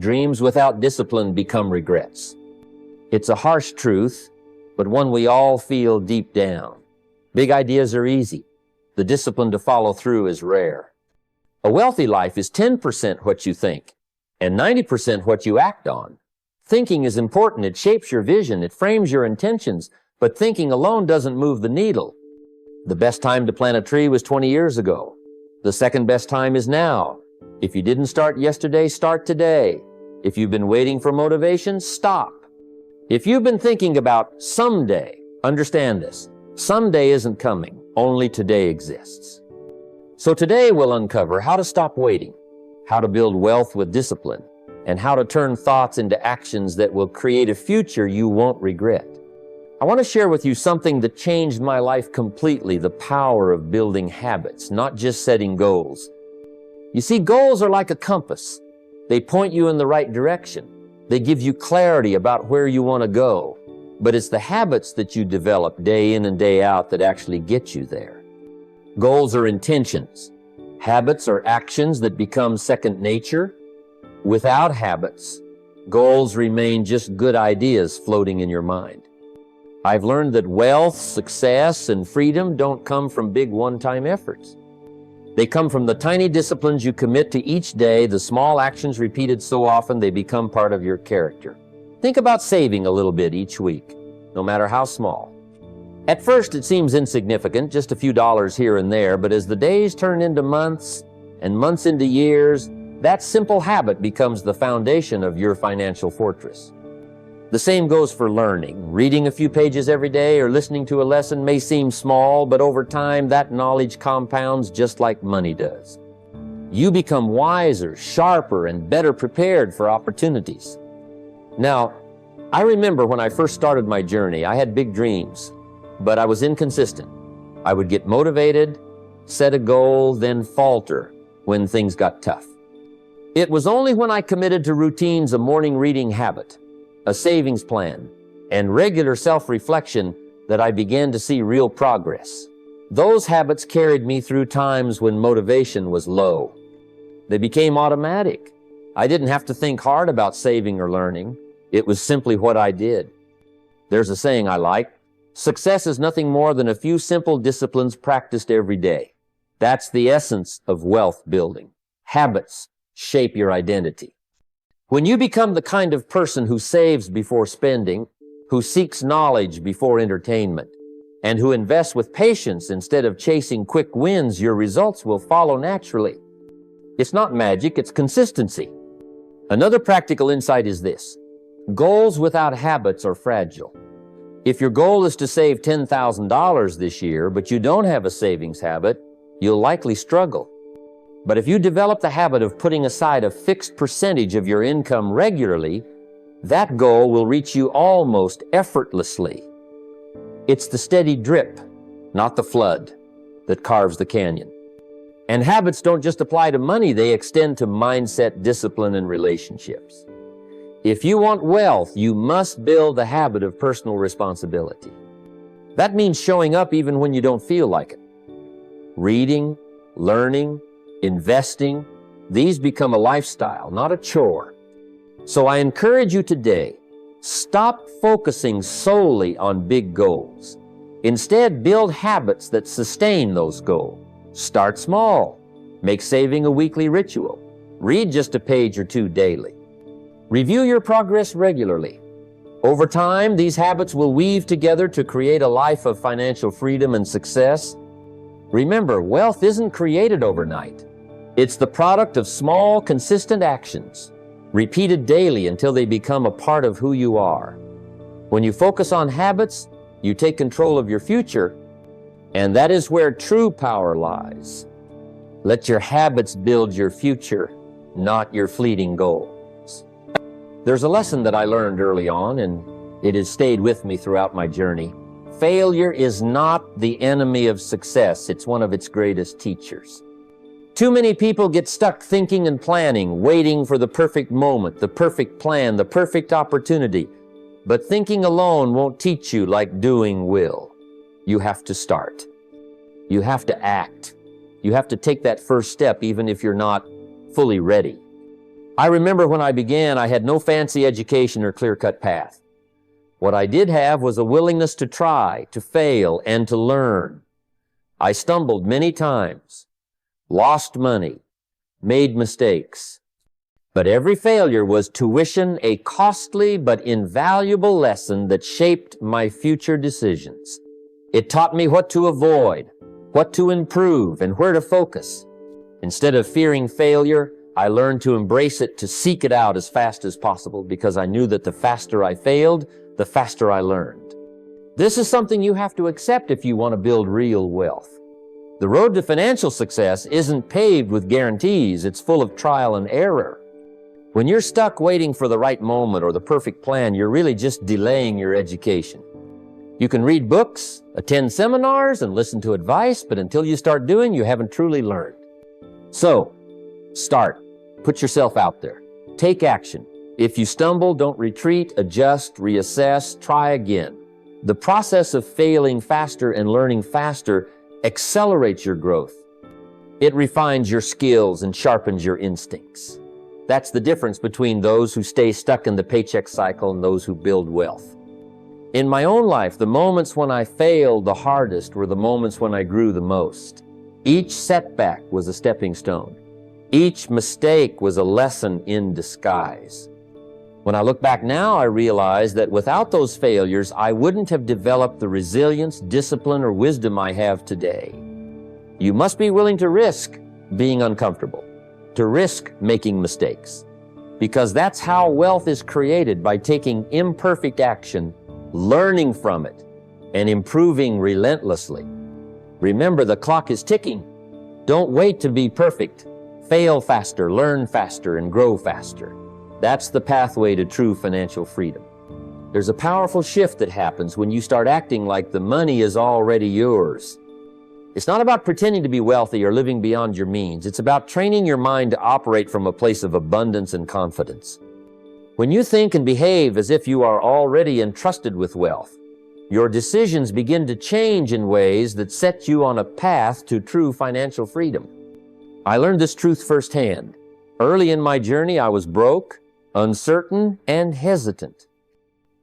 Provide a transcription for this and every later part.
Dreams without discipline become regrets. It's a harsh truth, but one we all feel deep down. Big ideas are easy. The discipline to follow through is rare. A wealthy life is 10% what you think and 90% what you act on. Thinking is important. It shapes your vision. It frames your intentions. But thinking alone doesn't move the needle. The best time to plant a tree was 20 years ago. The second best time is now. If you didn't start yesterday, start today. If you've been waiting for motivation, stop. If you've been thinking about someday, understand this. Someday isn't coming. Only today exists. So today we'll uncover how to stop waiting, how to build wealth with discipline, and how to turn thoughts into actions that will create a future you won't regret. I want to share with you something that changed my life completely, the power of building habits, not just setting goals. You see, goals are like a compass. They point you in the right direction. They give you clarity about where you want to go. But it's the habits that you develop day in and day out that actually get you there. Goals are intentions. Habits are actions that become second nature. Without habits, goals remain just good ideas floating in your mind. I've learned that wealth, success, and freedom don't come from big one-time efforts. They come from the tiny disciplines you commit to each day, the small actions repeated so often they become part of your character. Think about saving a little bit each week, no matter how small. At first, it seems insignificant, just a few dollars here and there, but as the days turn into months and months into years, that simple habit becomes the foundation of your financial fortress. The same goes for learning. Reading a few pages every day or listening to a lesson may seem small, but over time, that knowledge compounds just like money does. You become wiser, sharper, and better prepared for opportunities. Now, I remember when I first started my journey, I had big dreams, but I was inconsistent. I would get motivated, set a goal, then falter when things got tough. It was only when I committed to routines, a morning reading habit, a savings plan, and regular self-reflection that I began to see real progress. Those habits carried me through times when motivation was low. They became automatic. I didn't have to think hard about saving or learning. It was simply what I did. There's a saying I like: success is nothing more than a few simple disciplines practiced every day. That's the essence of wealth building. Habits shape your identity. When you become the kind of person who saves before spending, who seeks knowledge before entertainment, and who invests with patience instead of chasing quick wins, your results will follow naturally. It's not magic, it's consistency. Another practical insight is this: goals without habits are fragile. If your goal is to save $10,000 this year, but you don't have a savings habit, you'll likely struggle. But if you develop the habit of putting aside a fixed percentage of your income regularly, that goal will reach you almost effortlessly. It's the steady drip, not the flood, that carves the canyon. And habits don't just apply to money, they extend to mindset, discipline, and relationships. If you want wealth, you must build the habit of personal responsibility. That means showing up even when you don't feel like it. Reading, learning, investing, these become a lifestyle, not a chore. So I encourage you today, stop focusing solely on big goals. Instead, build habits that sustain those goals. Start small. Make saving a weekly ritual. Read just a page or two daily. Review your progress regularly. Over time, these habits will weave together to create a life of financial freedom and success. Remember, wealth isn't created overnight. It's the product of small, consistent actions, repeated daily until they become a part of who you are. When you focus on habits, you take control of your future, and that is where true power lies. Let your habits build your future, not your fleeting goals. There's a lesson that I learned early on, and it has stayed with me throughout my journey. Failure is not the enemy of success. It's one of its greatest teachers. Too many people get stuck thinking and planning, waiting for the perfect moment, the perfect plan, the perfect opportunity. But thinking alone won't teach you like doing will. You have to start. You have to act. You have to take that first step even if you're not fully ready. I remember when I began, I had no fancy education or clear-cut path. What I did have was a willingness to try, to fail, and to learn. I stumbled many times, lost money, made mistakes. But every failure was tuition, a costly but invaluable lesson that shaped my future decisions. It taught me what to avoid, what to improve, and where to focus. Instead of fearing failure, I learned to embrace it, to seek it out as fast as possible, because I knew that the faster I failed, the faster I learned. This is something you have to accept if you want to build real wealth. The road to financial success isn't paved with guarantees. It's full of trial and error. When you're stuck waiting for the right moment or the perfect plan, you're really just delaying your education. You can read books, attend seminars, and listen to advice, but until you start doing, you haven't truly learned. So, start. Put yourself out there. Take action. If you stumble, don't retreat, adjust, reassess, try again. The process of failing faster and learning faster accelerates your growth. It refines your skills and sharpens your instincts. That's the difference between those who stay stuck in the paycheck cycle and those who build wealth. In my own life, the moments when I failed the hardest were the moments when I grew the most. Each setback was a stepping stone. Each mistake was a lesson in disguise. When I look back now, I realize that without those failures, I wouldn't have developed the resilience, discipline, or wisdom I have today. You must be willing to risk being uncomfortable, to risk making mistakes, because that's how wealth is created, by taking imperfect action, learning from it, and improving relentlessly. Remember, the clock is ticking. Don't wait to be perfect. Fail faster, learn faster, and grow faster. That's the pathway to true financial freedom. There's a powerful shift that happens when you start acting like the money is already yours. It's not about pretending to be wealthy or living beyond your means. It's about training your mind to operate from a place of abundance and confidence. When you think and behave as if you are already entrusted with wealth, your decisions begin to change in ways that set you on a path to true financial freedom. I learned this truth firsthand. Early in my journey, I was broke, uncertain, and hesitant.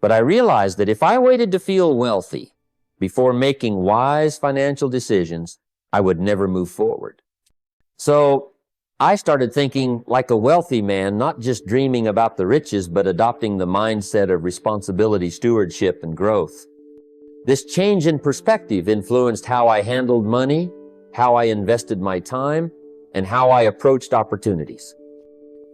But I realized that if I waited to feel wealthy before making wise financial decisions, I would never move forward. So I started thinking like a wealthy man, not just dreaming about the riches, but adopting the mindset of responsibility, stewardship, and growth. This change in perspective influenced how I handled money, how I invested my time, and how I approached opportunities.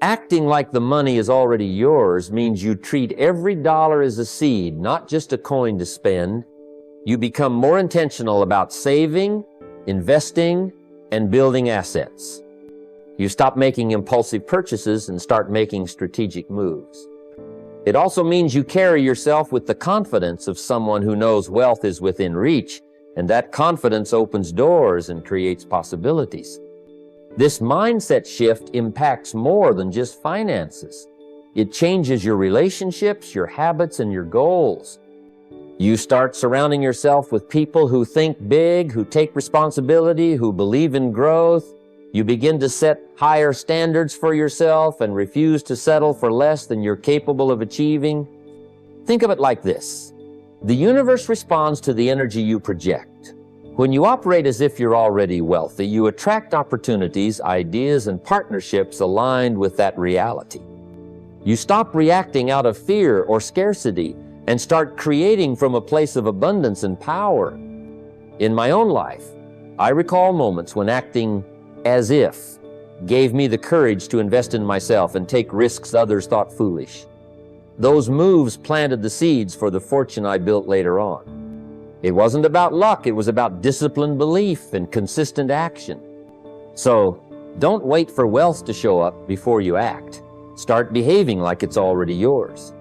Acting like the money is already yours means you treat every dollar as a seed, not just a coin to spend. You become more intentional about saving, investing, and building assets. You stop making impulsive purchases and start making strategic moves. It also means you carry yourself with the confidence of someone who knows wealth is within reach, and that confidence opens doors and creates possibilities. This mindset shift impacts more than just finances. It changes your relationships, your habits, and your goals. You start surrounding yourself with people who think big, who take responsibility, who believe in growth. You begin to set higher standards for yourself and refuse to settle for less than you're capable of achieving. Think of it like this. The universe responds to the energy you project. When you operate as if you're already wealthy, you attract opportunities, ideas, and partnerships aligned with that reality. You stop reacting out of fear or scarcity and start creating from a place of abundance and power. In my own life, I recall moments when acting as if gave me the courage to invest in myself and take risks others thought foolish. Those moves planted the seeds for the fortune I built later on. It wasn't about luck, it was about disciplined belief and consistent action. So, don't wait for wealth to show up before you act. Start behaving like it's already yours.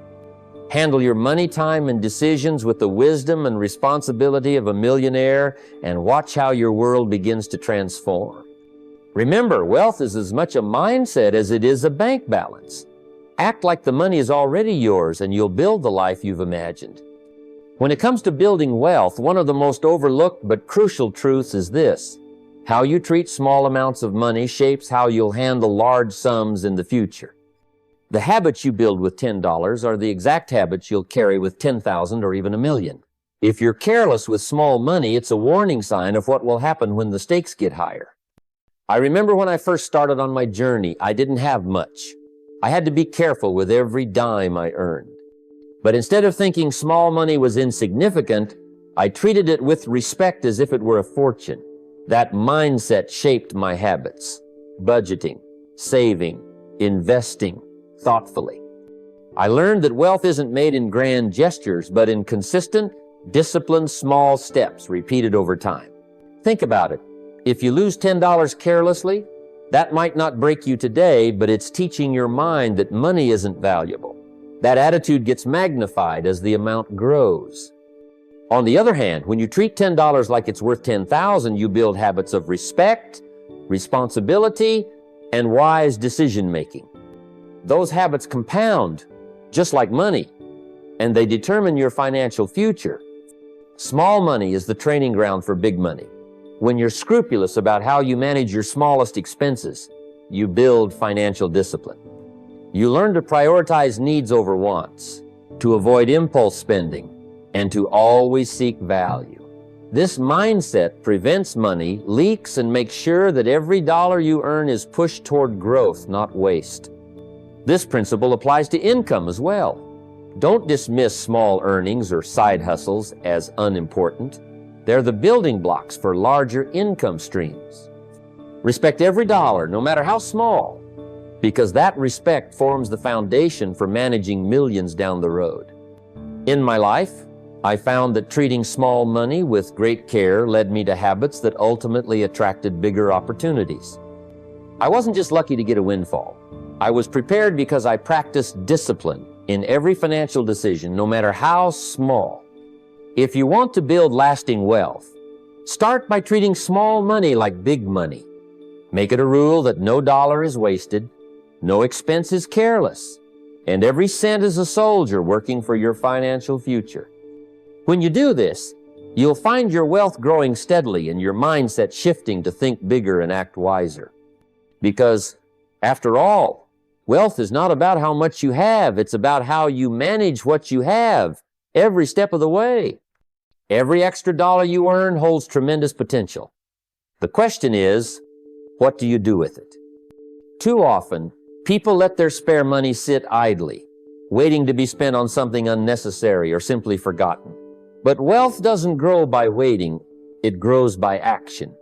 Handle your money, time, and decisions with the wisdom and responsibility of a millionaire, and watch how your world begins to transform. Remember, wealth is as much a mindset as it is a bank balance. Act like the money is already yours, and you'll build the life you've imagined. When it comes to building wealth, one of the most overlooked but crucial truths is this: how you treat small amounts of money shapes how you'll handle large sums in the future. The habits you build with $10 are the exact habits you'll carry with 10,000 or even a million. If you're careless with small money, it's a warning sign of what will happen when the stakes get higher. I remember when I first started on my journey, I didn't have much. I had to be careful with every dime I earned. But instead of thinking small money was insignificant, I treated it with respect as if it were a fortune. That mindset shaped my habits: budgeting, saving, investing thoughtfully. I learned that wealth isn't made in grand gestures, but in consistent, disciplined, small steps repeated over time. Think about it. If you lose $10 carelessly, that might not break you today, but it's teaching your mind that money isn't valuable. That attitude gets magnified as the amount grows. On the other hand, when you treat $10 like it's worth 10,000, you build habits of respect, responsibility, and wise decision-making. Those habits compound, just like money, and they determine your financial future. Small money is the training ground for big money. When you're scrupulous about how you manage your smallest expenses, you build financial discipline. You learn to prioritize needs over wants, to avoid impulse spending, and to always seek value. This mindset prevents money leaks and makes sure that every dollar you earn is pushed toward growth, not waste. This principle applies to income as well. Don't dismiss small earnings or side hustles as unimportant. They're the building blocks for larger income streams. Respect every dollar, no matter how small, because that respect forms the foundation for managing millions down the road. In my life, I found that treating small money with great care led me to habits that ultimately attracted bigger opportunities. I wasn't just lucky to get a windfall. I was prepared because I practiced discipline in every financial decision, no matter how small. If you want to build lasting wealth, start by treating small money like big money. Make it a rule that no dollar is wasted, no expense is careless, and every cent is a soldier working for your financial future. When you do this, you'll find your wealth growing steadily and your mindset shifting to think bigger and act wiser. Because, after all, wealth is not about how much you have, it's about how you manage what you have every step of the way. Every extra dollar you earn holds tremendous potential. The question is, what do you do with it? Too often, people let their spare money sit idly, waiting to be spent on something unnecessary or simply forgotten. But wealth doesn't grow by waiting, it grows by action.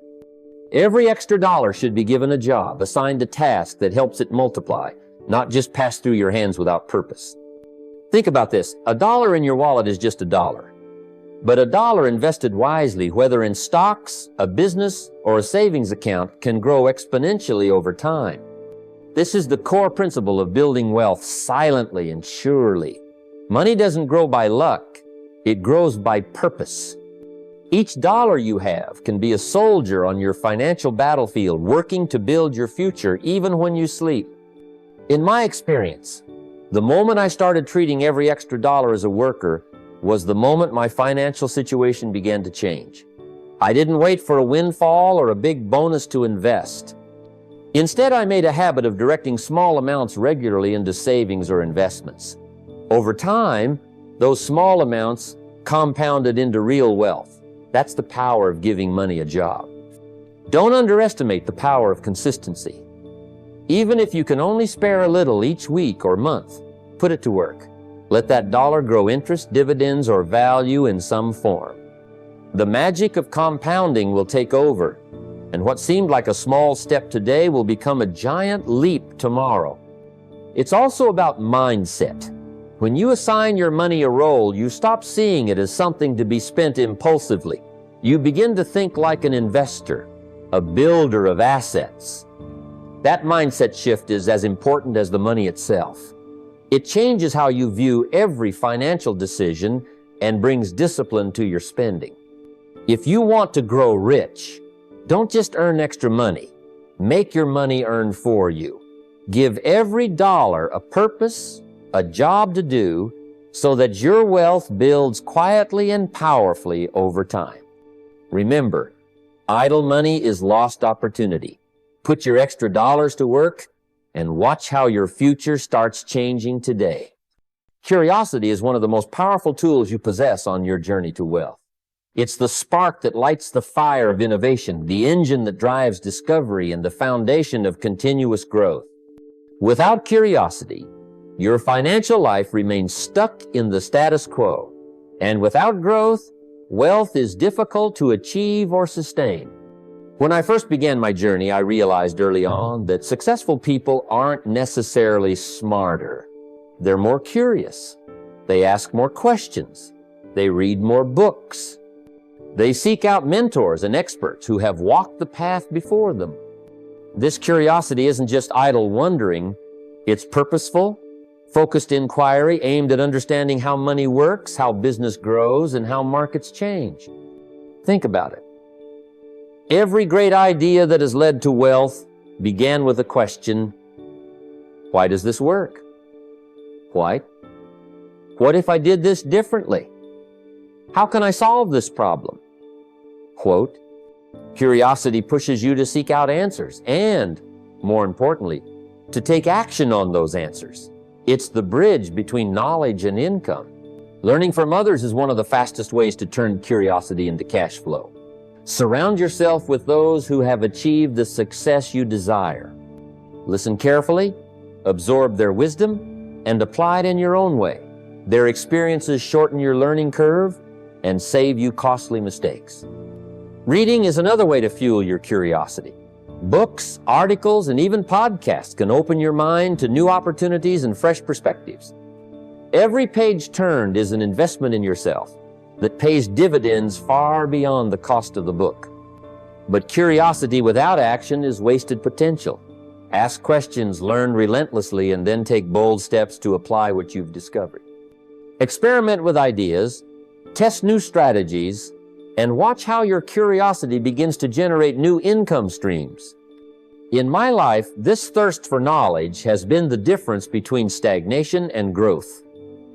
Every extra dollar should be given a job, assigned a task that helps it multiply, not just pass through your hands without purpose. Think about this. $1 in your wallet is just $1. But $1 invested wisely, whether in stocks, a business, or a savings account, can grow exponentially over time. This is the core principle of building wealth silently and surely. Money doesn't grow by luck, it grows by purpose. Each dollar you have can be a soldier on your financial battlefield, working to build your future even when you sleep. In my experience, the moment I started treating every extra dollar as a worker was the moment my financial situation began to change. I didn't wait for a windfall or a big bonus to invest. Instead, I made a habit of directing small amounts regularly into savings or investments. Over time, those small amounts compounded into real wealth. That's the power of giving money a job. Don't underestimate the power of consistency. Even if you can only spare a little each week or month, put it to work. Let that dollar grow interest, dividends, or value in some form. The magic of compounding will take over, and what seemed like a small step today will become a giant leap tomorrow. It's also about mindset. When you assign your money a role, you stop seeing it as something to be spent impulsively. You begin to think like an investor, a builder of assets. That mindset shift is as important as the money itself. It changes how you view every financial decision and brings discipline to your spending. If you want to grow rich, don't just earn extra money. Make your money earn for you. Give every dollar a purpose, a job to do, so that your wealth builds quietly and powerfully over time. Remember, idle money is lost opportunity. Put your extra dollars to work and watch how your future starts changing today. Curiosity is one of the most powerful tools you possess on your journey to wealth. It's the spark that lights the fire of innovation, the engine that drives discovery, and the foundation of continuous growth. Without curiosity, your financial life remains stuck in the status quo. And without growth, wealth is difficult to achieve or sustain. When I first began my journey, I realized early on that successful people aren't necessarily smarter. They're more curious. They ask more questions. They read more books. They seek out mentors and experts who have walked the path before them. This curiosity isn't just idle wondering. It's purposeful, focused inquiry aimed at understanding how money works, how business grows, and how markets change. Think about it. Every great idea that has led to wealth began with a question: why does this work? Why? What if I did this differently? How can I solve this problem? Quote, curiosity pushes you to seek out answers and, more importantly, to take action on those answers. It's the bridge between knowledge and income. Learning from others is one of the fastest ways to turn curiosity into cash flow. Surround yourself with those who have achieved the success you desire. Listen carefully, absorb their wisdom, and apply it in your own way. Their experiences shorten your learning curve and save you costly mistakes. Reading is another way to fuel your curiosity. Books, articles, and even podcasts can open your mind to new opportunities and fresh perspectives. Every page turned is an investment in yourself that pays dividends far beyond the cost of the book. But curiosity without action is wasted potential. Ask questions, learn relentlessly, and then take bold steps to apply what you've discovered. Experiment with ideas, test new strategies, and watch how your curiosity begins to generate new income streams. In my life, this thirst for knowledge has been the difference between stagnation and growth.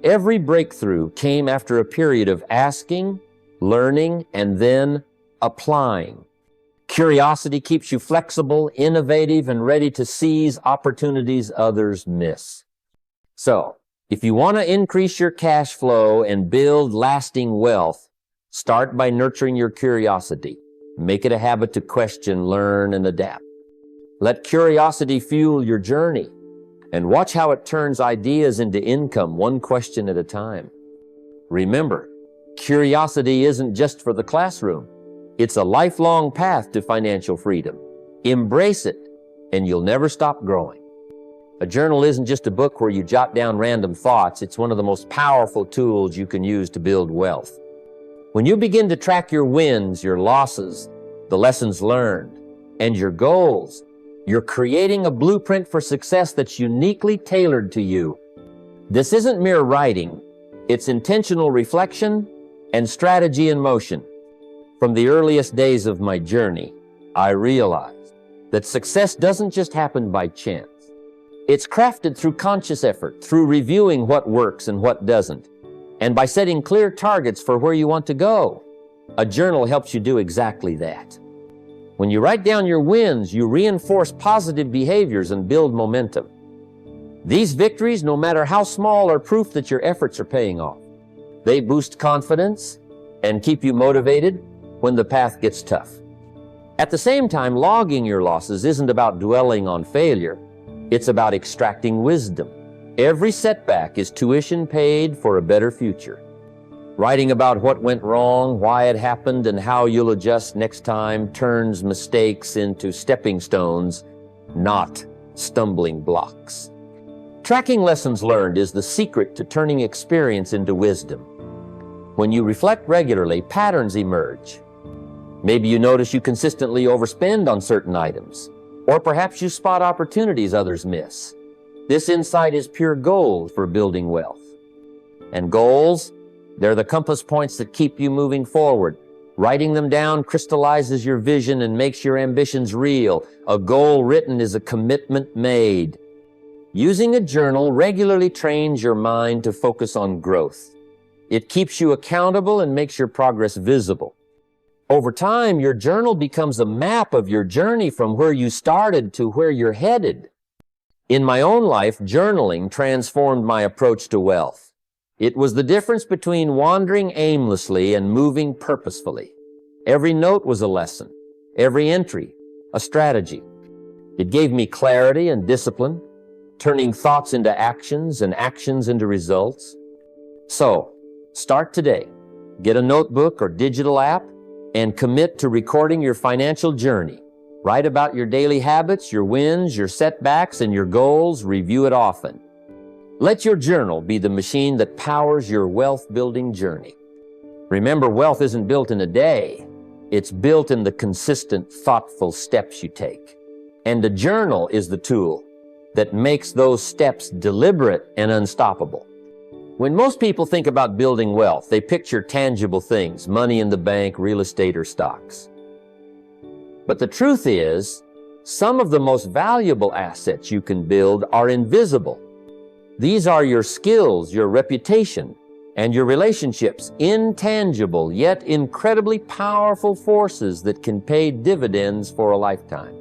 Every breakthrough came after a period of asking, learning, and then applying. Curiosity keeps you flexible, innovative, and ready to seize opportunities others miss. So, if you want to increase your cash flow and build lasting wealth, start by nurturing your curiosity. Make it a habit to question, learn, and adapt. Let curiosity fuel your journey, and watch how it turns ideas into income, one question at a time. Remember, curiosity isn't just for the classroom. It's a lifelong path to financial freedom. Embrace it, and you'll never stop growing. A journal isn't just a book where you jot down random thoughts. It's one of the most powerful tools you can use to build wealth. When you begin to track your wins, your losses, the lessons learned, and your goals, you're creating a blueprint for success that's uniquely tailored to you. This isn't mere writing. It's intentional reflection and strategy in motion. From the earliest days of my journey, I realized that success doesn't just happen by chance. It's crafted through conscious effort, through reviewing what works and what doesn't, and by setting clear targets for where you want to go. A journal helps you do exactly that. When you write down your wins, you reinforce positive behaviors and build momentum. These victories, no matter how small, are proof that your efforts are paying off. They boost confidence and keep you motivated when the path gets tough. At the same time, logging your losses isn't about dwelling on failure. It's about extracting wisdom. Every setback is tuition paid for a better future. Writing about what went wrong, why it happened, and how you'll adjust next time turns mistakes into stepping stones, not stumbling blocks. Tracking lessons learned is the secret to turning experience into wisdom. When you reflect regularly, patterns emerge. Maybe you notice you consistently overspend on certain items, or perhaps you spot opportunities others miss. This insight is pure gold for building wealth. And goals, they're the compass points that keep you moving forward. Writing them down crystallizes your vision and makes your ambitions real. A goal written is a commitment made. Using a journal regularly trains your mind to focus on growth. It keeps you accountable and makes your progress visible. Over time, your journal becomes a map of your journey from where you started to where you're headed. In my own life, journaling transformed my approach to wealth. It was the difference between wandering aimlessly and moving purposefully. Every note was a lesson, every entry a strategy. It gave me clarity and discipline, turning thoughts into actions and actions into results. So, start today. Get a notebook or digital app and commit to recording your financial journey. Write about your daily habits, your wins, your setbacks, and your goals. Review it often. Let your journal be the machine that powers your wealth-building journey. Remember, wealth isn't built in a day. It's built in the consistent, thoughtful steps you take. And the journal is the tool that makes those steps deliberate and unstoppable. When most people think about building wealth, they picture tangible things, money in the bank, real estate, or stocks. But the truth is, some of the most valuable assets you can build are invisible. These are your skills, your reputation, and your relationships, intangible yet incredibly powerful forces that can pay dividends for a lifetime.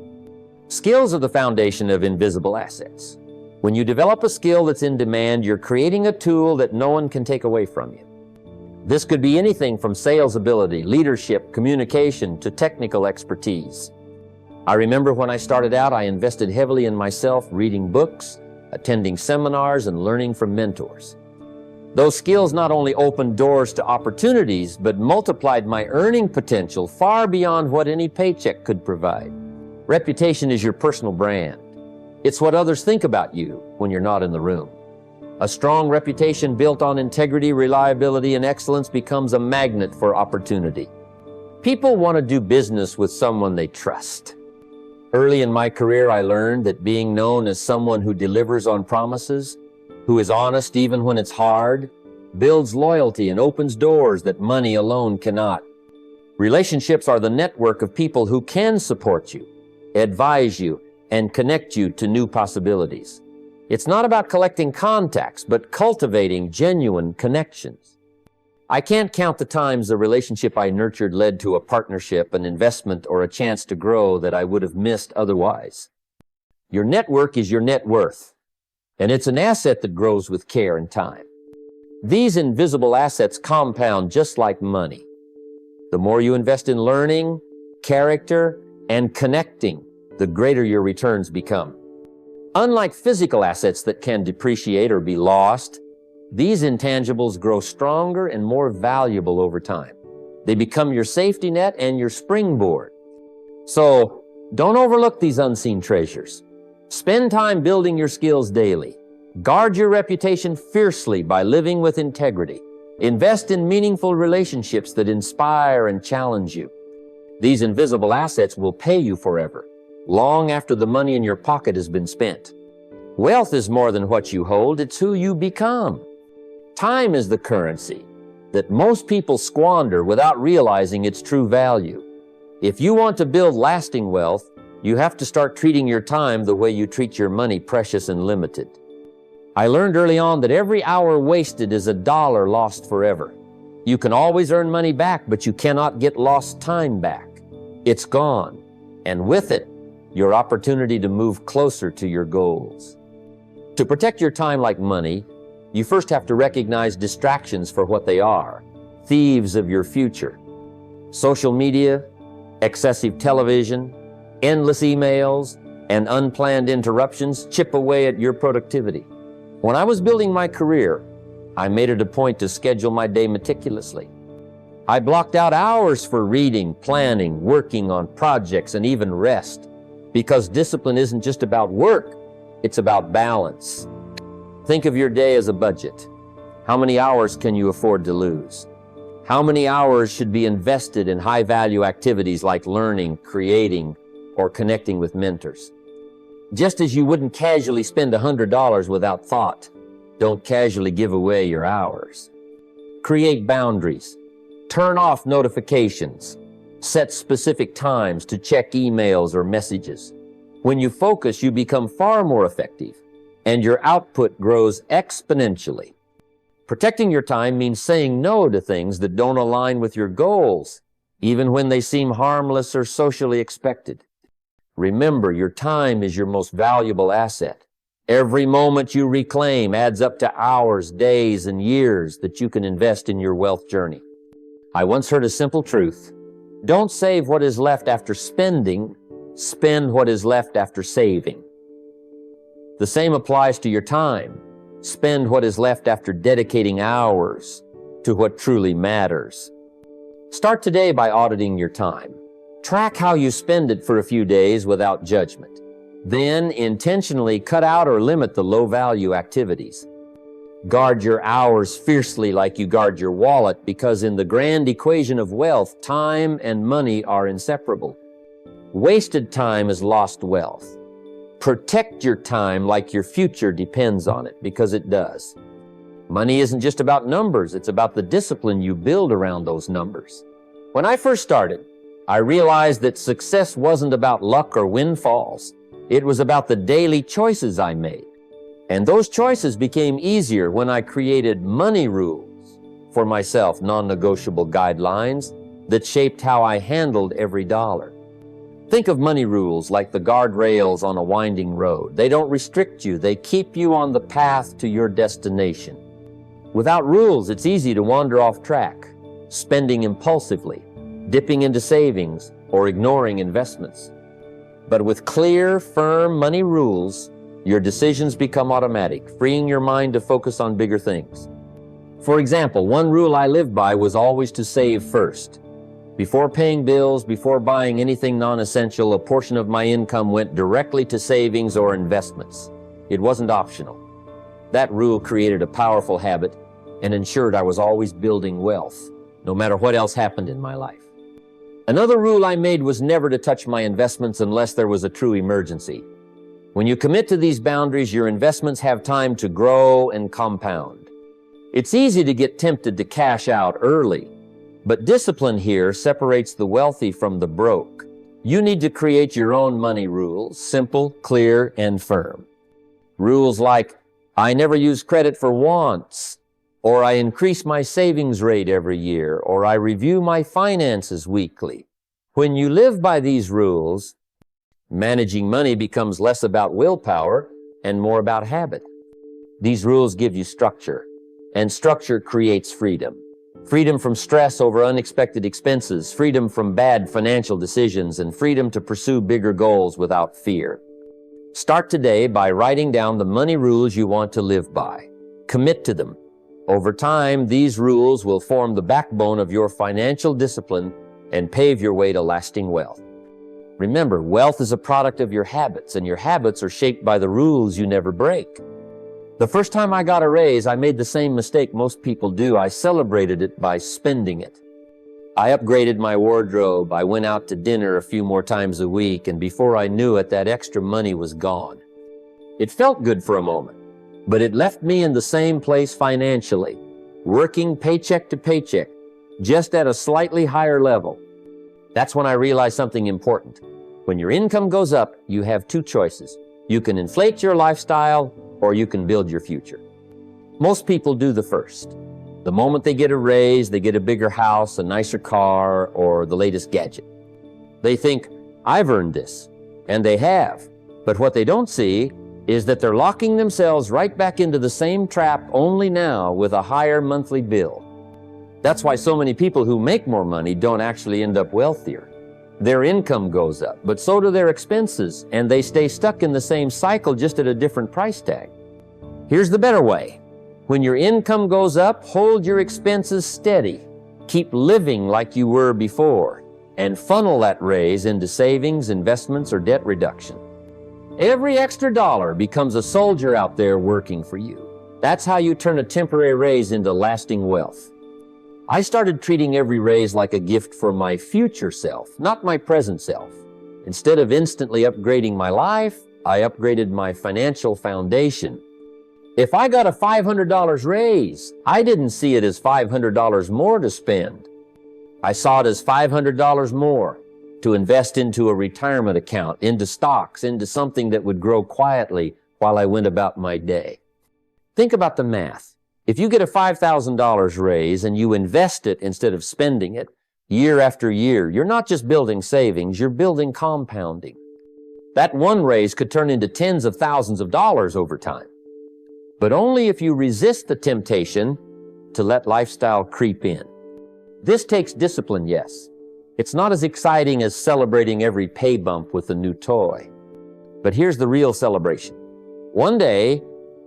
Skills are the foundation of invisible assets. When you develop a skill that's in demand, you're creating a tool that no one can take away from you. This could be anything from sales ability, leadership, communication, to technical expertise. I remember when I started out, I invested heavily in myself, reading books, attending seminars, and learning from mentors. Those skills not only opened doors to opportunities, but multiplied my earning potential far beyond what any paycheck could provide. Reputation is your personal brand. It's what others think about you when you're not in the room. A strong reputation built on integrity, reliability, and excellence becomes a magnet for opportunity. People want to do business with someone they trust. Early in my career, I learned that being known as someone who delivers on promises, who is honest even when it's hard, builds loyalty and opens doors that money alone cannot. Relationships are the network of people who can support you, advise you, and connect you to new possibilities. It's not about collecting contacts, but cultivating genuine connections. I can't count the times the relationship I nurtured led to a partnership, an investment, or a chance to grow that I would have missed otherwise. Your network is your net worth, and it's an asset that grows with care and time. These invisible assets compound just like money. The more you invest in learning, character, and connecting, the greater your returns become. Unlike physical assets that can depreciate or be lost, these intangibles grow stronger and more valuable over time. They become your safety net and your springboard. So, don't overlook these unseen treasures. Spend time building your skills daily. Guard your reputation fiercely by living with integrity. Invest in meaningful relationships that inspire and challenge you. These invisible assets will pay you forever, long after the money in your pocket has been spent. Wealth is more than what you hold, it's who you become. Time is the currency that most people squander without realizing its true value. If you want to build lasting wealth, you have to start treating your time the way you treat your money, precious and limited. I learned early on that every hour wasted is $1 lost forever. You can always earn money back, but you cannot get lost time back. It's gone, and with it, your opportunity to move closer to your goals. To protect your time like money, you first have to recognize distractions for what they are, thieves of your future. Social media, excessive television, endless emails, and unplanned interruptions chip away at your productivity. When I was building my career, I made it a point to schedule my day meticulously. I blocked out hours for reading, planning, working on projects, and even rest, because discipline isn't just about work, it's about balance. Think of your day as a budget. How many hours can you afford to lose? How many hours should be invested in high-value activities like learning, creating, or connecting with mentors? Just as you wouldn't casually spend $100 without thought, don't casually give away your hours. Create boundaries. Turn off notifications. Set specific times to check emails or messages. When you focus, you become far more effective, and your output grows exponentially. Protecting your time means saying no to things that don't align with your goals, even when they seem harmless or socially expected. Remember, your time is your most valuable asset. Every moment you reclaim adds up to hours, days, and years that you can invest in your wealth journey. I once heard a simple truth. Don't save what is left after spending, spend what is left after saving. The same applies to your time. Spend what is left after dedicating hours to what truly matters. Start today by auditing your time. Track how you spend it for a few days without judgment. Then intentionally cut out or limit the low-value activities. Guard your hours fiercely like you guard your wallet, because in the grand equation of wealth, time and money are inseparable. Wasted time is lost wealth. Protect your time like your future depends on it, because it does. Money isn't just about numbers, it's about the discipline you build around those numbers. When I first started, I realized that success wasn't about luck or windfalls. It was about the daily choices I made. And those choices became easier when I created money rules for myself, non-negotiable guidelines that shaped how I handled every dollar. Think of money rules like the guardrails on a winding road. They don't restrict you, they keep you on the path to your destination. Without rules, it's easy to wander off track, spending impulsively, dipping into savings, or ignoring investments. But with clear, firm money rules, your decisions become automatic, freeing your mind to focus on bigger things. For example, one rule I lived by was always to save first. Before paying bills, before buying anything non-essential, a portion of my income went directly to savings or investments. It wasn't optional. That rule created a powerful habit and ensured I was always building wealth, no matter what else happened in my life. Another rule I made was never to touch my investments unless there was a true emergency. When you commit to these boundaries, your investments have time to grow and compound. It's easy to get tempted to cash out early, but discipline here separates the wealthy from the broke. You need to create your own money rules, simple, clear, and firm. Rules like, I never use credit for wants, or I increase my savings rate every year, or I review my finances weekly. When you live by these rules, managing money becomes less about willpower and more about habit. These rules give you structure, and structure creates freedom. Freedom from stress over unexpected expenses, freedom from bad financial decisions, and freedom to pursue bigger goals without fear. Start today by writing down the money rules you want to live by. Commit to them. Over time, these rules will form the backbone of your financial discipline and pave your way to lasting wealth. Remember, wealth is a product of your habits, and your habits are shaped by the rules you never break. The first time I got a raise, I made the same mistake most people do. I celebrated it by spending it. I upgraded my wardrobe, I went out to dinner a few more times a week, and before I knew it, that extra money was gone. It felt good for a moment, but it left me in the same place financially, working paycheck to paycheck, just at a slightly higher level. That's when I realized something important. When your income goes up, you have two choices. You can inflate your lifestyle, or you can build your future. Most people do the first. The moment they get a raise, they get a bigger house, a nicer car, or the latest gadget. They think, I've earned this, and they have. But what they don't see is that they're locking themselves right back into the same trap, only now with a higher monthly bill. That's why so many people who make more money don't actually end up wealthier. Their income goes up, but so do their expenses, and they stay stuck in the same cycle, just at a different price tag. Here's the better way. When your income goes up, hold your expenses steady. Keep living like you were before, and funnel that raise into savings, investments, or debt reduction. Every extra dollar becomes a soldier out there working for you. That's how you turn a temporary raise into lasting wealth. I started treating every raise like a gift for my future self, not my present self. Instead of instantly upgrading my life, I upgraded my financial foundation. If I got a $500 raise, I didn't see it as $500 more to spend. I saw it as $500 more to invest into a retirement account, into stocks, into something that would grow quietly while I went about my day. Think about the math. If you get a $5,000 raise and you invest it instead of spending it year after year, you're not just building savings, you're building compounding. That one raise could turn into tens of thousands of dollars over time. But only if you resist the temptation to let lifestyle creep in. This takes discipline, yes. It's not as exciting as celebrating every pay bump with a new toy. But here's the real celebration. One day,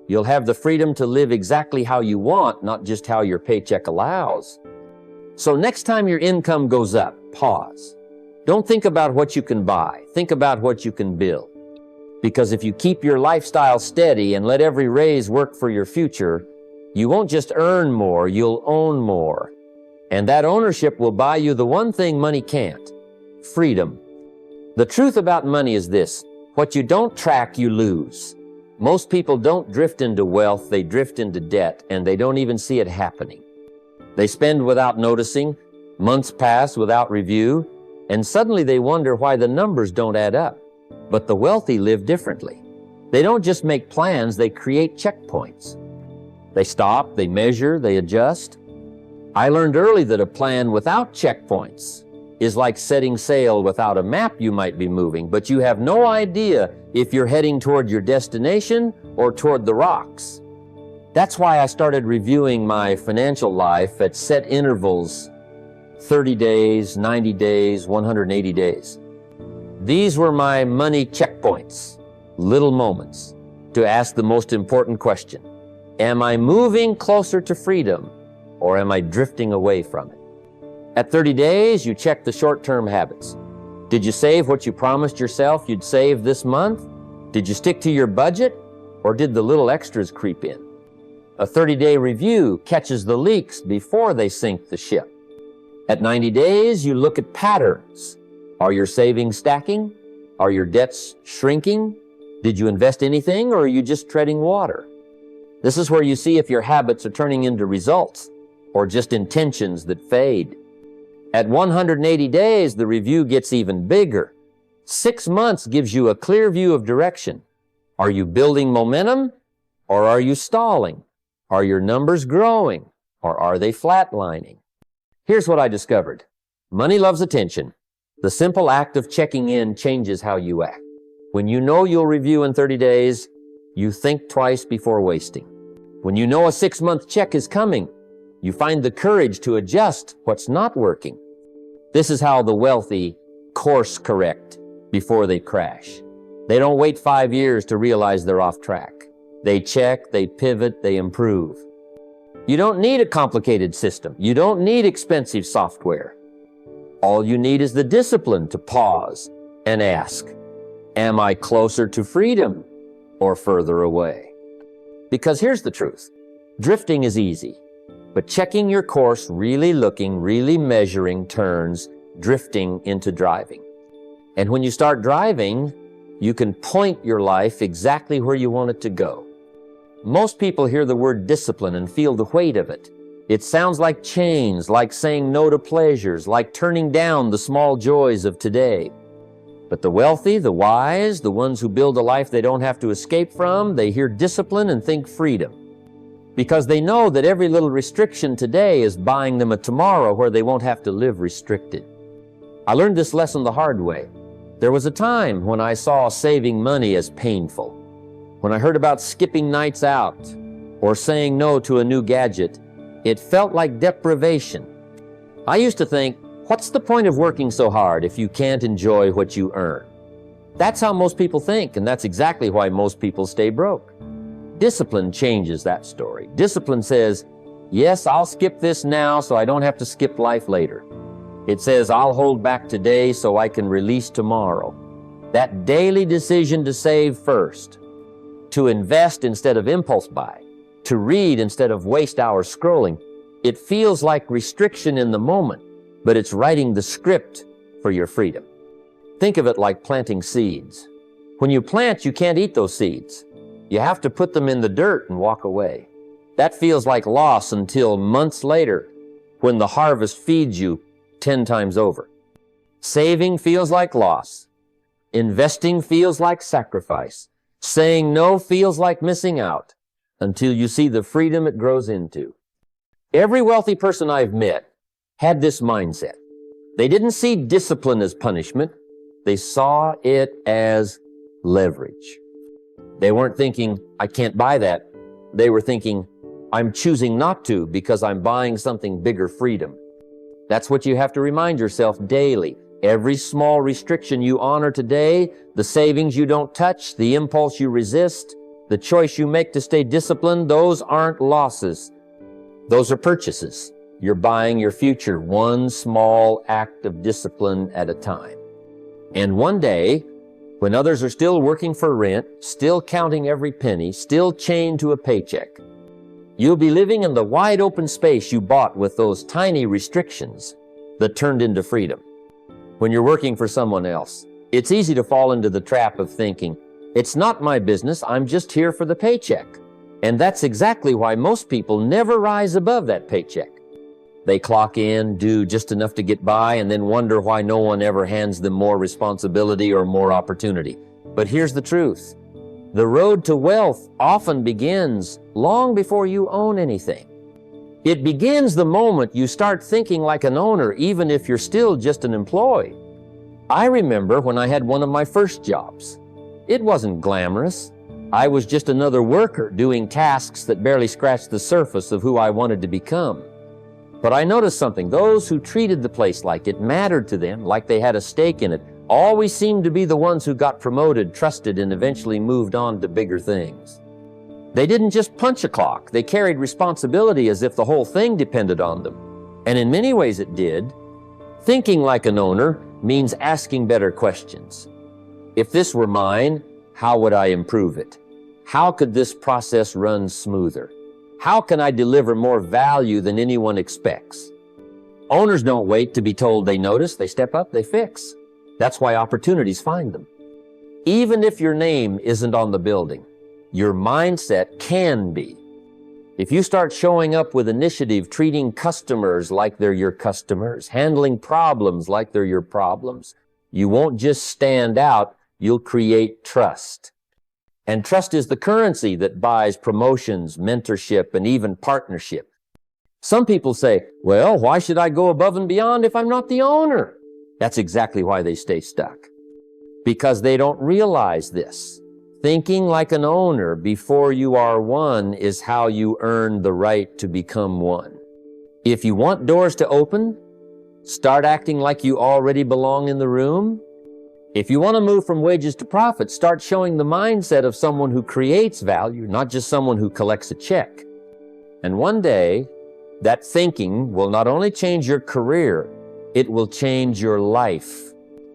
you'll have the freedom to live exactly how you want, not just how your paycheck allows. So next time your income goes up, pause. Don't think about what you can buy. Think about what you can build. Because if you keep your lifestyle steady and let every raise work for your future, you won't just earn more, you'll own more. And that ownership will buy you the one thing money can't: freedom. The truth about money is this: what you don't track, you lose. Most people don't drift into wealth, they drift into debt, and they don't even see it happening. They spend without noticing, months pass without review, and suddenly they wonder why the numbers don't add up. But the wealthy live differently. They don't just make plans, they create checkpoints. They stop, they measure, they adjust. I learned early that a plan without checkpoints is like setting sail without a map. You might be moving, but you have no idea if you're heading toward your destination or toward the rocks. That's why I started reviewing my financial life at set intervals: 30 days, 90 days, 180 days. These were my money checkpoints, little moments to ask the most important question: am I moving closer to freedom, or am I drifting away from it? At 30 days, you check the short-term habits. Did you save what you promised yourself you'd save this month? Did you stick to your budget, or did the little extras creep in? A 30-day review catches the leaks before they sink the ship. At 90 days, you look at patterns. Are your savings stacking? Are your debts shrinking? Did you invest anything, or are you just treading water? This is where you see if your habits are turning into results or just intentions that fade. At 180 days, the review gets even bigger. 6 months gives you a clear view of direction. Are you building momentum, or are you stalling? Are your numbers growing, or are they flatlining? Here's what I discovered. Money loves attention. The simple act of checking in changes how you act. When you know you'll review in 30 days, you think twice before wasting. When you know a 6-month check is coming, you find the courage to adjust what's not working. This is how the wealthy course correct before they crash. They don't wait 5 years to realize they're off track. They check, they pivot, they improve. You don't need a complicated system. You don't need expensive software. All you need is the discipline to pause and ask, am I closer to freedom or further away? Because here's the truth. Drifting is easy, but checking your course, really looking, really measuring turns drifting into driving. And when you start driving, you can point your life exactly where you want it to go. Most people hear the word discipline and feel the weight of it. It sounds like chains, like saying no to pleasures, like turning down the small joys of today. But the wealthy, the wise, the ones who build a life they don't have to escape from, they hear discipline and think freedom. Because they know that every little restriction today is buying them a tomorrow where they won't have to live restricted. I learned this lesson the hard way. There was a time when I saw saving money as painful. When I heard about skipping nights out or saying no to a new gadget, it felt like deprivation. I used to think, what's the point of working so hard if you can't enjoy what you earn? That's how most people think, and that's exactly why most people stay broke. Discipline changes that story. Discipline says, yes, I'll skip this now so I don't have to skip life later. It says, I'll hold back today so I can release tomorrow. That daily decision to save first, to invest instead of impulse buy, to read instead of waste hours scrolling, it feels like restriction in the moment, but it's writing the script for your freedom. Think of it like planting seeds. When you plant, you can't eat those seeds. You have to put them in the dirt and walk away. That feels like loss until months later, when the harvest feeds you 10 times over. Saving feels like loss. Investing feels like sacrifice. Saying no feels like missing out until you see the freedom it grows into. Every wealthy person I've met had this mindset. They didn't see discipline as punishment. They saw it as leverage. They weren't thinking, I can't buy that. They were thinking, I'm choosing not to because I'm buying something bigger, freedom. That's what you have to remind yourself daily. Every small restriction you honor today, the savings you don't touch, the impulse you resist, the choice you make to stay disciplined, those aren't losses. Those are purchases. You're buying your future one small act of discipline at a time. And one day, when others are still working for rent, still counting every penny, still chained to a paycheck, you'll be living in the wide open space you bought with those tiny restrictions that turned into freedom. When you're working for someone else, it's easy to fall into the trap of thinking, it's not my business, I'm just here for the paycheck. And that's exactly why most people never rise above that paycheck. They clock in, do just enough to get by, and then wonder why no one ever hands them more responsibility or more opportunity. But here's the truth. The road to wealth often begins long before you own anything. It begins the moment you start thinking like an owner, even if you're still just an employee. I remember when I had one of my first jobs. It wasn't glamorous. I was just another worker doing tasks that barely scratched the surface of who I wanted to become. But I noticed something. Those who treated the place like it mattered to them, like they had a stake in it, always seemed to be the ones who got promoted, trusted, and eventually moved on to bigger things. They didn't just punch a clock. They carried responsibility as if the whole thing depended on them. And in many ways it did. Thinking like an owner means asking better questions. If this were mine, how would I improve it? How could this process run smoother? How can I deliver more value than anyone expects? Owners don't wait to be told they notice. They step up, they fix. That's why opportunities find them. Even if your name isn't on the building, your mindset can be. If you start showing up with initiative, treating customers like they're your customers, handling problems like they're your problems, you won't just stand out, you'll create trust. And trust is the currency that buys promotions, mentorship, and even partnership. Some people say, well, why should I go above and beyond if I'm not the owner? That's exactly why they stay stuck. Because they don't realize this. Thinking like an owner before you are one is how you earn the right to become one. If you want doors to open, start acting like you already belong in the room. If you want to move from wages to profit, start showing the mindset of someone who creates value, not just someone who collects a check. And one day, that thinking will not only change your career, it will change your life.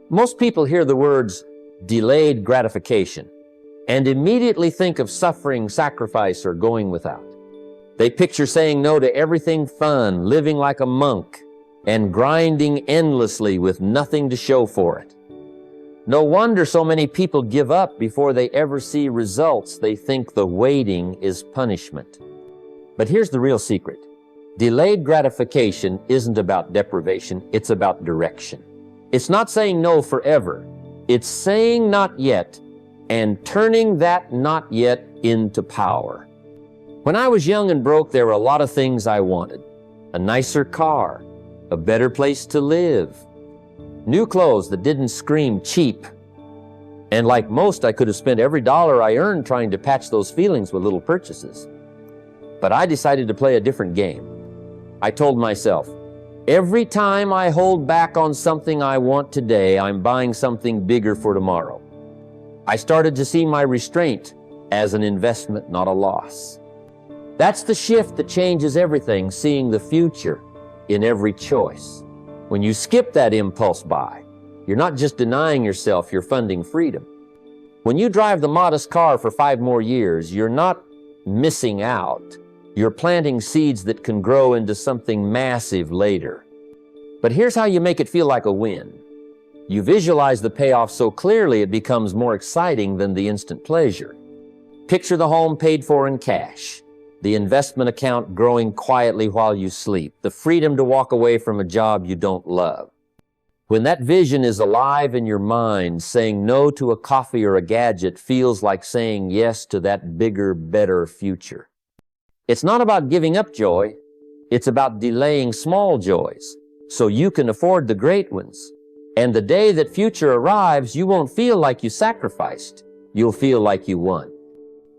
Most people hear the words delayed gratification and immediately think of suffering, sacrifice, or going without. They picture saying no to everything fun, living like a monk, and grinding endlessly with nothing to show for it. No wonder so many people give up before they ever see results. They think the waiting is punishment. But here's the real secret. Delayed gratification isn't about deprivation, it's about direction. It's not saying no forever. It's saying not yet and turning that not yet into power. When I was young and broke, there were a lot of things I wanted. A nicer car, a better place to live, new clothes that didn't scream cheap. And like most, I could have spent every dollar I earned trying to patch those feelings with little purchases. But I decided to play a different game. I told myself, every time I hold back on something I want today, I'm buying something bigger for tomorrow. I started to see my restraint as an investment, not a loss. That's the shift that changes everything, seeing the future in every choice. When you skip that impulse buy, you're not just denying yourself, you're funding freedom. When you drive the modest car for 5 more years, you're not missing out. You're planting seeds that can grow into something massive later. But here's how you make it feel like a win. You visualize the payoff so clearly it becomes more exciting than the instant pleasure. Picture the home paid for in cash, the investment account growing quietly while you sleep, the freedom to walk away from a job you don't love. When that vision is alive in your mind, saying no to a coffee or a gadget feels like saying yes to that bigger, better future. It's not about giving up joy, it's about delaying small joys so you can afford the great ones. And the day that future arrives, you won't feel like you sacrificed. you'll feel like you won.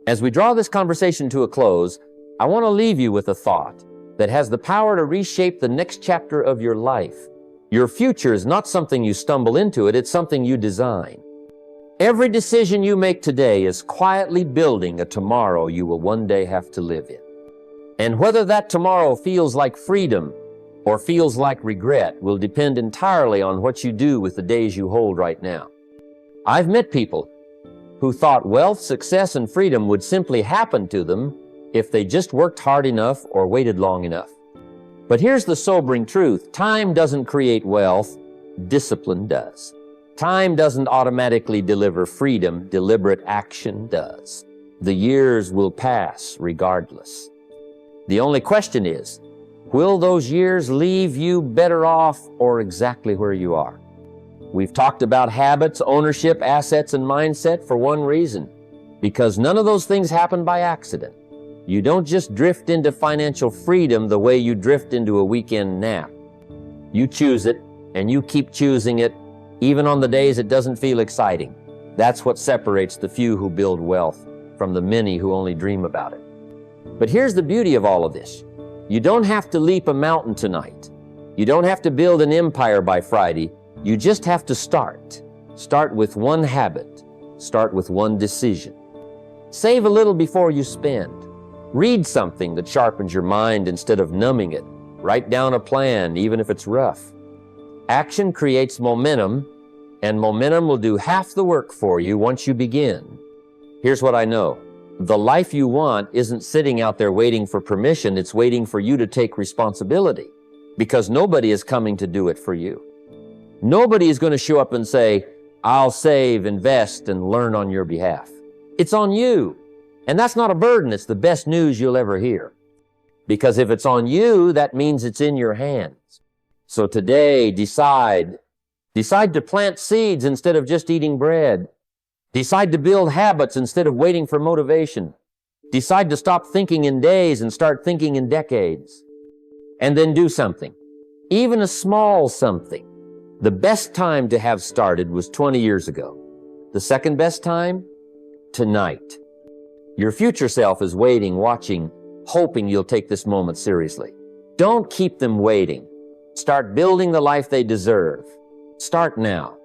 As we draw this conversation to a close, I want to leave you with a thought that has the power to reshape the next chapter of your life. Your future is not something you stumble into, it's something you design. Every decision you make today is quietly building a tomorrow you will one day have to live in. And whether that tomorrow feels like freedom or feels like regret will depend entirely on what you do with the days you hold right now. I've met people who thought wealth, success, and freedom would simply happen to them if they just worked hard enough or waited long enough. But here's the sobering truth. Time doesn't create wealth, discipline does. Time doesn't automatically deliver freedom, deliberate action does. The years will pass regardless. The only question is, will those years leave you better off or exactly where you are? We've talked about habits, ownership, assets, and mindset for one reason, because none of those things happen by accident. You don't just drift into financial freedom the way you drift into a weekend nap. You choose it, and you keep choosing it, even on the days it doesn't feel exciting. That's what separates the few who build wealth from the many who only dream about it. But here's the beauty of all of this. You don't have to leap a mountain tonight. You don't have to build an empire by Friday. You just have to start. Start with one habit. Start with one decision. Save a little before you spend. Read something that sharpens your mind instead of numbing it. Write down a plan, even if it's rough. Action creates momentum, and momentum will do half the work for you once you begin. Here's what I know. The life you want isn't sitting out there waiting for permission. It's waiting for you to take responsibility, because nobody is coming to do it for you. Nobody is going to show up and say, I'll save, invest, and learn on your behalf. It's on you. And that's not a burden. It's the best news you'll ever hear. Because if it's on you, that means it's in your hands. So today, decide to plant seeds instead of just eating bread. Decide to build habits instead of waiting for motivation. Decide to stop thinking in days and start thinking in decades. And then do something. Even a small something. The best time to have started was 20 years ago. The second best time? Tonight. Your future self is waiting, watching, hoping you'll take this moment seriously. Don't keep them waiting. Start building the life they deserve. Start now.